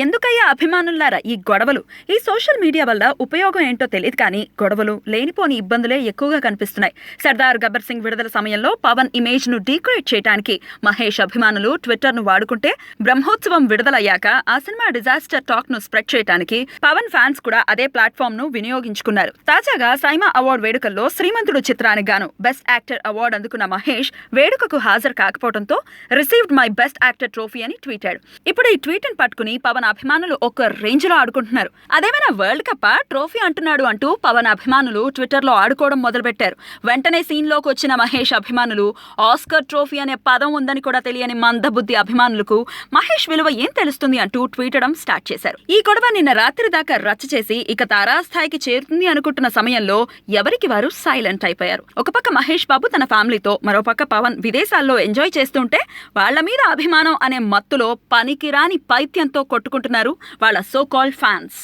ఎందుకయ్యా అభిమానులారా ఈ గొడవలు? ఈ సోషల్ మీడియా వల్ల ఉపయోగం ఏంటో తెలియదు కానీ గొడవలు, లేనిపోని ఇబ్బందులే ఎక్కువగా కనిపిస్తున్నాయి. సర్దార్ గబ్బర్ సింగ్ విడుదల సమయంలో పవన్ ఇమేజ్ ను డీక్రియేట్ చేయడానికి మహేష్ అభిమానులు ట్విట్టర్ ను వాడుకుంటే, బ్రహ్మోత్సవం విడుదలయ్యాక ఆ సినిమా డిజాస్టర్ టాక్ ను స్ప్రెడ్ చేయడానికి పవన్ ఫ్యాన్స్ కూడా అదే ప్లాట్ఫామ్ ను వినియోగించుకున్నారు. తాజాగా సైమా అవార్డు వేడుకల్లో శ్రీమంతుడు చిత్రానికి గాను బెస్ట్ యాక్టర్ అవార్డు అందుకున్న మహేష్ వేడుకకు హాజరు కాకపోవడంతో received my best actor trophy అని ట్వీటాడు. ఇప్పుడు ఈ ట్వీట్ ని పట్టుకుని పవన్ అభిమానులు ఒక రేంజ్ లో ఆడుకుంటున్నారు. అదేమైనా వరల్డ్ కప్ ట్రోఫీ అంటున్నాడు అంటూ పవన్ అభిమానులు ట్విట్టర్ లో ఆడుకోవడం మొదలుపెట్టారు. వెంటనే సీన్ లోకి వచ్చిన మహేష్ అభిమానులు ఆస్కర్ ట్రోఫీ అనే పదం ఉందని కూడా తెలియని మందబుద్ధి అభిమానులకు మహేష్ విలువ ఏం తెలుస్తుంది అంటూ ట్వీటడం స్టార్ట్ చేశారు. ఈ గొడవ నిన్న రాత్రి దాకా రచ్చ చేసి ఇక తారాస్థాయికి చేరుతుంది అనుకుంటున్న సమయంలో ఎవరికి వారు సైలెంట్ అయిపోయారు. ఒక పక్క మహేష్ బాబు తన ఫ్యామిలీతో, మరోపక్క పవన్ విదేశాల్లో ఎంజాయ్ చేస్తుంటే వాళ్ల మీద అభిమానం అనే మత్తులో పనికిరాని పైత్యంతో కొట్టుకుంటున్నారు వాళ్ళ సో కాల్డ్ ఫ్యాన్స్.